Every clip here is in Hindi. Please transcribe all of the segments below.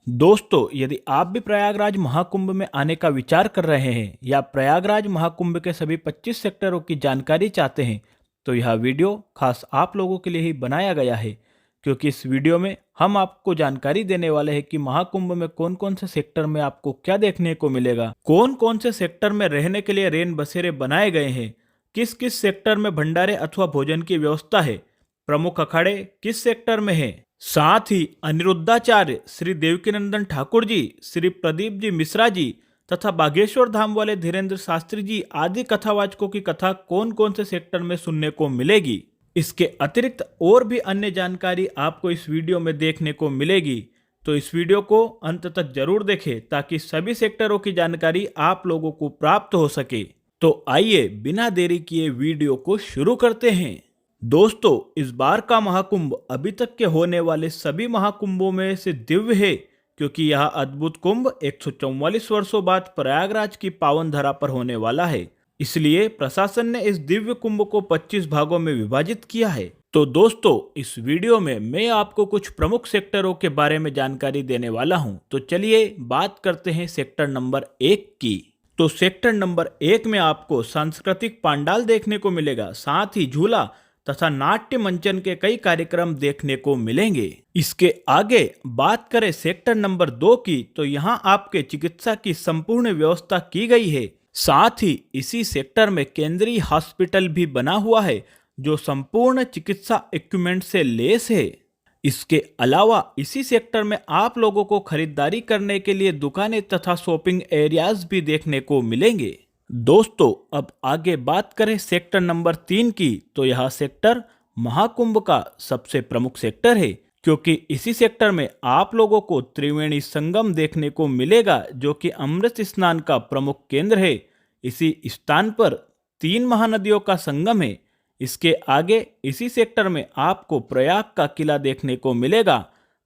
दोस्तों, यदि आप भी प्रयागराज महाकुंभ में आने का विचार कर रहे हैं या प्रयागराज महाकुंभ के सभी 25 सेक्टरों की जानकारी चाहते हैं, तो यह वीडियो खास आप लोगों के लिए ही बनाया गया है। क्योंकि इस वीडियो में हम आपको जानकारी देने वाले हैं कि महाकुंभ में कौन कौन से सेक्टर में आपको क्या देखने को मिलेगा, कौन कौन से सेक्टर में रहने के लिए रेन बसेरे बनाए गए हैं, किस किस सेक्टर में भंडारे अथवा भोजन की व्यवस्था है, प्रमुख अखाड़े किस सेक्टर में है, साथ ही अनिरुद्धाचार्य श्री देवकीनंदन ठाकुर जी, श्री प्रदीप जी मिश्रा जी तथा बागेश्वर धाम वाले धीरेन्द्र शास्त्री जी आदि कथावाचकों की कथा कौन कौन से सेक्टर में सुनने को मिलेगी। इसके अतिरिक्त और भी अन्य जानकारी आपको इस वीडियो में देखने को मिलेगी, तो इस वीडियो को अंत तक जरूर देखें ताकि सभी सेक्टरों की जानकारी आप लोगों को प्राप्त हो सके। तो आइए बिना देरी किए वीडियो को शुरू करते हैं। दोस्तों, इस बार का महाकुंभ अभी तक के होने वाले सभी महाकुंभों में से दिव्य है, क्योंकि यह अद्भुत कुंभ 144 वर्षों बाद प्रयागराज की पावन धरा पर होने वाला है। इसलिए प्रशासन ने इस दिव्य कुंभ को 25 भागों में विभाजित किया है। तो दोस्तों, इस वीडियो में मैं आपको कुछ प्रमुख सेक्टरों के बारे में जानकारी देने वाला हूं। तो चलिए बात करते हैं सेक्टर नंबर 1 की। तो सेक्टर नंबर 1 में आपको सांस्कृतिक पंडाल देखने को मिलेगा, साथ ही झूला तथा नाट्य मंचन के कई कार्यक्रम देखने को मिलेंगे। इसके आगे बात करें सेक्टर नंबर 2 की, तो यहाँ आपके चिकित्सा की संपूर्ण व्यवस्था की गई है। साथ ही इसी सेक्टर में केंद्रीय हॉस्पिटल भी बना हुआ है, जो संपूर्ण चिकित्सा इक्विपमेंट से लेस है। इसके अलावा इसी सेक्टर में आप लोगों को खरीदारी करने के लिए दुकानें तथा शॉपिंग एरियाज भी देखने को मिलेंगे। दोस्तों, अब आगे बात करें सेक्टर नंबर 3 की, तो यह सेक्टर महाकुंभ का सबसे प्रमुख सेक्टर है, क्योंकि इसी सेक्टर में आप लोगों को त्रिवेणी संगम देखने को मिलेगा, जो कि अमृत स्नान का प्रमुख केंद्र है। इसी स्थान पर 3 महानदियों का संगम है। इसके आगे इसी सेक्टर में आपको प्रयाग का किला देखने को मिलेगा,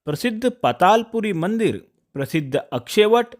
प्रसिद्ध पातालपुरी मंदिर, प्रसिद्ध अक्षयवट,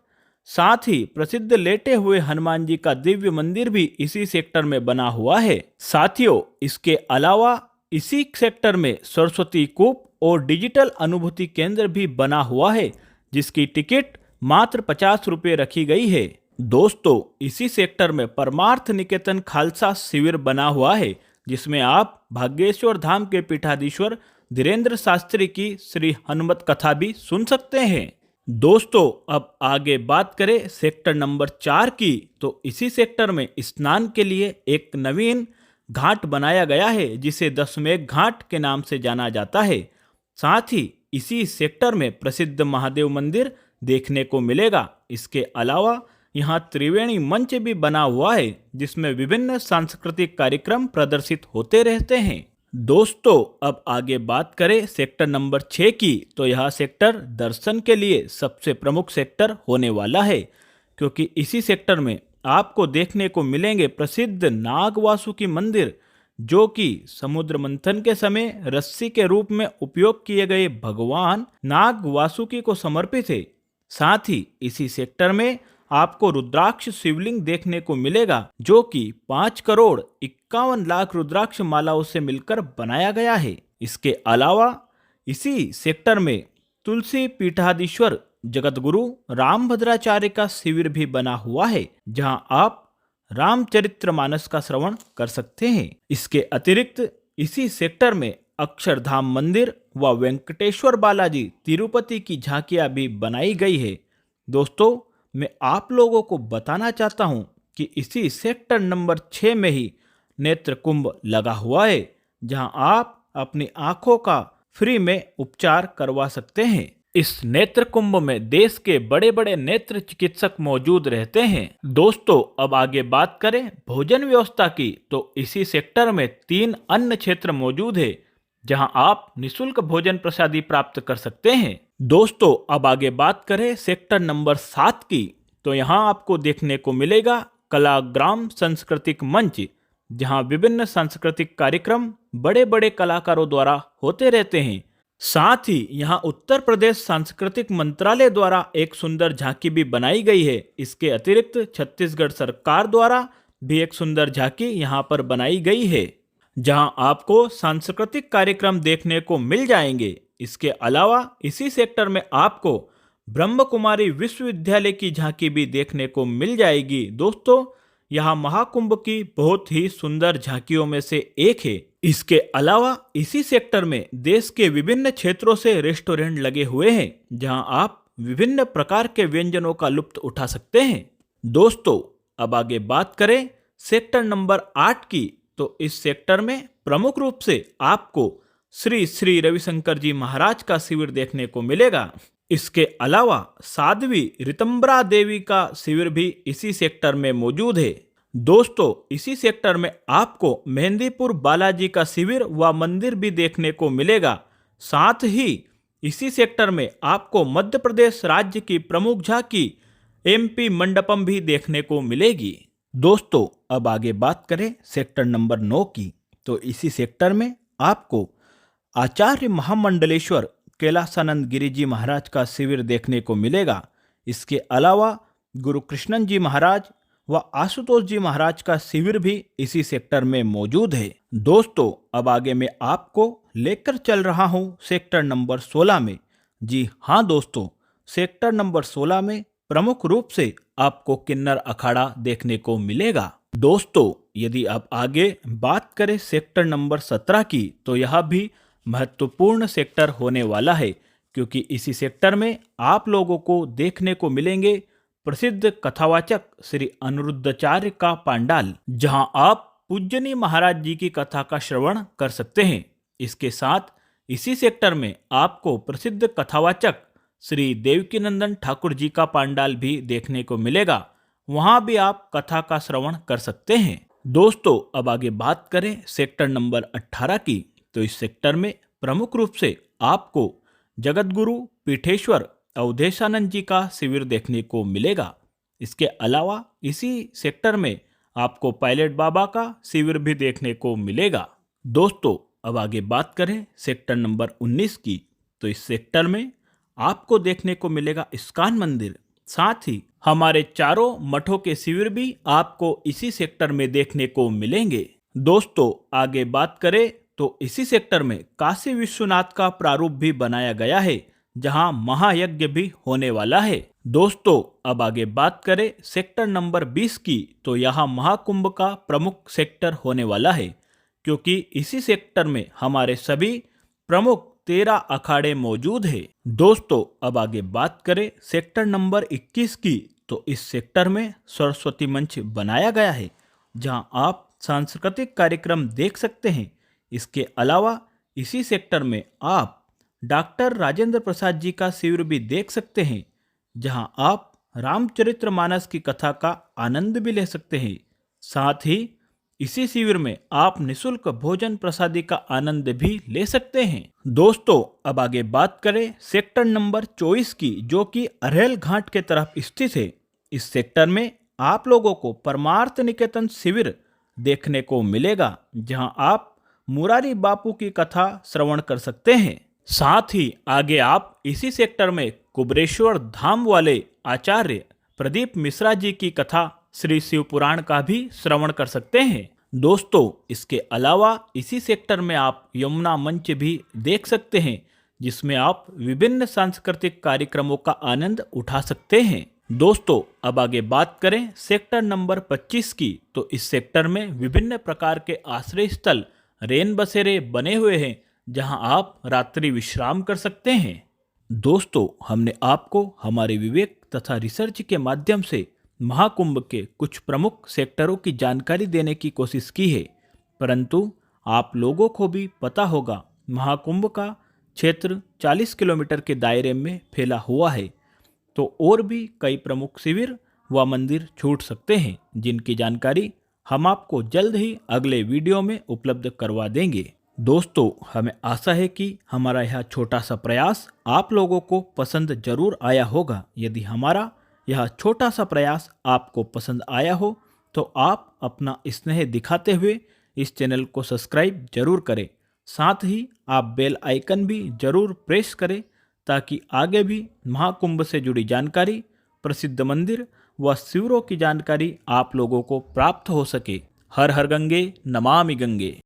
साथ ही प्रसिद्ध लेटे हुए हनुमान जी का दिव्य मंदिर भी इसी सेक्टर में बना हुआ है। साथियों, इसके अलावा इसी सेक्टर में सरस्वती कूप और डिजिटल अनुभूति केंद्र भी बना हुआ है, जिसकी टिकट मात्र 50 रुपये रखी गई है। दोस्तों, इसी सेक्टर में परमार्थ निकेतन खालसा शिविर बना हुआ है, जिसमें आप भाग्येश्वर धाम के पीठाधीश्वर धीरेन्द्र शास्त्री की श्री हनुमत कथा भी सुन सकते हैं। दोस्तों, अब आगे बात करें सेक्टर नंबर 4 की, तो इसी सेक्टर में स्नान के लिए एक नवीन घाट बनाया गया है, जिसे दशमेघ घाट के नाम से जाना जाता है। साथ ही इसी सेक्टर में प्रसिद्ध महादेव मंदिर देखने को मिलेगा। इसके अलावा यहाँ त्रिवेणी मंच भी बना हुआ है, जिसमें विभिन्न सांस्कृतिक कार्यक्रम प्रदर्शित होते रहते हैं। दोस्तों, अब आगे बात करें सेक्टर नंबर 6 की, तो यह सेक्टर दर्शन के लिए सबसे प्रमुख सेक्टर होने वाला है, क्योंकि इसी सेक्टर में आपको देखने को मिलेंगे प्रसिद्ध नाग वासुकी मंदिर, जो कि समुद्र मंथन के समय रस्सी के रूप में उपयोग किए गए भगवान नाग वासुकी को समर्पित है। साथ ही इसी सेक्टर में आपको रुद्राक्ष शिवलिंग देखने को मिलेगा, जो कि 5,51,00,000 रुद्राक्ष मालाओं से मिलकर बनाया गया है। इसके अलावा इसी सेक्टर में तुलसी पीठाधीश्वर जगतगुरु रामभद्राचार्य का शिविर भी बना हुआ है, जहां आप रामचरितमानस का श्रवण कर सकते हैं। इसके अतिरिक्त इसी सेक्टर में अक्षरधाम मंदिर व वेंकटेश्वर बालाजी तिरुपति की झांकियां भी बनाई गई है। दोस्तों, मैं आप लोगों को बताना चाहता हूं कि इसी सेक्टर नंबर 6 में ही नेत्र कुंभ लगा हुआ है, जहां आप अपनी आंखों का फ्री में उपचार करवा सकते हैं। इस नेत्र कुंभ में देश के बड़े बड़े नेत्र चिकित्सक मौजूद रहते हैं। दोस्तों, अब आगे बात करें भोजन व्यवस्था की, तो इसी सेक्टर में 3 अन्य क्षेत्र मौजूद है, जहां आप निःशुल्क भोजन प्रसादी प्राप्त कर सकते हैं। दोस्तों, अब आगे बात करें सेक्टर नंबर 7 की, तो यहां आपको देखने को मिलेगा कलाग्राम सांस्कृतिक मंच, जहां विभिन्न सांस्कृतिक कार्यक्रम बड़े बड़े कलाकारों द्वारा होते रहते हैं। साथ ही यहां उत्तर प्रदेश सांस्कृतिक मंत्रालय द्वारा एक सुंदर झांकी भी बनाई गई है। इसके अतिरिक्त छत्तीसगढ़ सरकार द्वारा भी एक सुंदर झांकी यहां पर बनाई गई है, जहां आपको सांस्कृतिक कार्यक्रम देखने को मिल जाएंगे। इसके अलावा इसी सेक्टर में आपको ब्रह्म कुमारी विश्वविद्यालय की झांकी भी देखने को मिल जाएगी। दोस्तों, यहाँ महाकुंभ की बहुत ही सुंदर झांकियों में से एक है। इसके अलावा इसी सेक्टर में देश के विभिन्न क्षेत्रों से रेस्टोरेंट लगे हुए हैं, जहां आप विभिन्न प्रकार के व्यंजनों का लुत्फ उठा सकते हैं। दोस्तों, अब आगे बात करें सेक्टर नंबर 8 की, तो इस सेक्टर में प्रमुख रूप से आपको श्री श्री रविशंकर जी महाराज का शिविर देखने को मिलेगा। इसके अलावा साध्वी ऋतंबरा देवी का शिविर भी इसी सेक्टर में मौजूद है। दोस्तों, इसी सेक्टर में आपको मेहंदीपुर बालाजी का शिविर व मंदिर भी देखने को मिलेगा। साथ ही इसी सेक्टर में आपको मध्य प्रदेश राज्य की प्रमुख झांकी एमपी मंडपम भी देखने को मिलेगी। दोस्तों, अब आगे बात करें सेक्टर नंबर 9 की, तो इसी सेक्टर में आपको आचार्य महामंडलेश्वर कैलासानंद गिरी जी महाराज का शिविर देखने को मिलेगा। इसके अलावा गुरु कृष्णन जी महाराज व आशुतोष जी महाराज का शिविर भी इसी सेक्टर में मौजूद है। दोस्तों, अब आगे मैं आपको लेकर चल रहा हूं सेक्टर नंबर 16 में। जी हाँ दोस्तों, सेक्टर नंबर 16 में प्रमुख रूप से आपको किन्नर अखाड़ा देखने को मिलेगा। दोस्तों, यदि आप आगे बात करें सेक्टर नंबर 17 की, तो यह भी महत्वपूर्ण सेक्टर होने वाला है, क्योंकि इसी सेक्टर में आप लोगों को देखने को मिलेंगे प्रसिद्ध कथावाचक श्री अनिरुद्धाचार्य का पांडाल, जहां आप पूज्यनीय महाराज जी की कथा का श्रवण कर सकते हैं। इसके साथ इसी सेक्टर में आपको प्रसिद्ध कथावाचक श्री देवकीनंदन ठाकुर जी का पांडाल भी देखने को मिलेगा। वहां भी आप कथा का श्रवण कर सकते हैं। दोस्तों, अब आगे बात करें सेक्टर नंबर 18 की, तो इस सेक्टर में प्रमुख रूप से आपको जगतगुरु पीठेश्वर अवधेशानंद जी का शिविर देखने को मिलेगा। इसके अलावा इसी सेक्टर में आपको पायलट बाबा का शिविर भी देखने को मिलेगा। दोस्तों, अब आगे बात करें सेक्टर नंबर 19 की, तो इस सेक्टर में आपको देखने को मिलेगा इस्कॉन मंदिर। साथ ही हमारे चारों मठों के शिविर भी आपको इसी सेक्टर में देखने को मिलेंगे। दोस्तों, आगे बात करें तो इसी सेक्टर में काशी विश्वनाथ का प्रारूप भी बनाया गया है, जहां महायज्ञ भी होने वाला है। दोस्तों, अब आगे बात करें सेक्टर नंबर 20 की, तो यहाँ महाकुंभ का प्रमुख सेक्टर होने वाला है, क्योंकि इसी सेक्टर में हमारे सभी प्रमुख 13 अखाड़े मौजूद है। दोस्तों, अब आगे बात करें सेक्टर नंबर 21 की, तो इस सेक्टर में सरस्वती मंच बनाया गया है, जहां आप सांस्कृतिक कार्यक्रम देख सकते हैं। इसके अलावा इसी सेक्टर में आप डॉक्टर राजेंद्र प्रसाद जी का शिविर भी देख सकते हैं, जहां आप रामचरितमानस की कथा का आनंद भी ले सकते हैं। साथ ही इसी शिविर में आप निशुल्क भोजन प्रसादी का आनंद भी ले सकते हैं। दोस्तों, अब आगे बात करें सेक्टर नंबर 24 की, जो कि अरहल घाट के तरफ स्थित है। इस सेक्टर में आप लोगों को परमार्थ निकेतन शिविर देखने को मिलेगा, जहां आप मुरारी बापू की कथा श्रवण कर सकते हैं। साथ ही आगे आप इसी सेक्टर में कुबरेश्वर धाम वाले आचार्य प्रदीप मिश्रा जी की कथा श्री शिव पुराण का भी श्रवण कर सकते हैं। दोस्तों, इसके अलावा इसी सेक्टर में आप यमुना मंच भी देख सकते हैं, जिसमें आप विभिन्न सांस्कृतिक कार्यक्रमों का आनंद उठा सकते हैं। दोस्तों, अब आगे बात करें सेक्टर नंबर 25 की, तो इस सेक्टर में विभिन्न प्रकार के आश्रय स्थल रेन बसेरे बने हुए हैं, जहां आप रात्रि विश्राम कर सकते हैं। दोस्तों, हमने आपको हमारे विवेक तथा रिसर्च के माध्यम से महाकुंभ के कुछ प्रमुख सेक्टरों की जानकारी देने की कोशिश की है, परंतु आप लोगों को भी पता होगा महाकुंभ का क्षेत्र 40 किलोमीटर के दायरे में फैला हुआ है, तो और भी कई प्रमुख शिविर व मंदिर छूट सकते हैं, जिनकी जानकारी हम आपको जल्द ही अगले वीडियो में उपलब्ध करवा देंगे। दोस्तों, हमें आशा है कि हमारा यह छोटा सा प्रयास आप लोगों को पसंद जरूर आया होगा। यदि हमारा यह छोटा सा प्रयास आपको पसंद आया हो, तो आप अपना स्नेह दिखाते हुए इस चैनल को सब्सक्राइब जरूर करें। साथ ही आप बेल आइकन भी जरूर प्रेस करें, ताकि आगे भी महाकुंभ से जुड़ी जानकारी, प्रसिद्ध मंदिर व शिविरों की जानकारी आप लोगों को प्राप्त हो सके। हर हर गंगे, नमामि गंगे।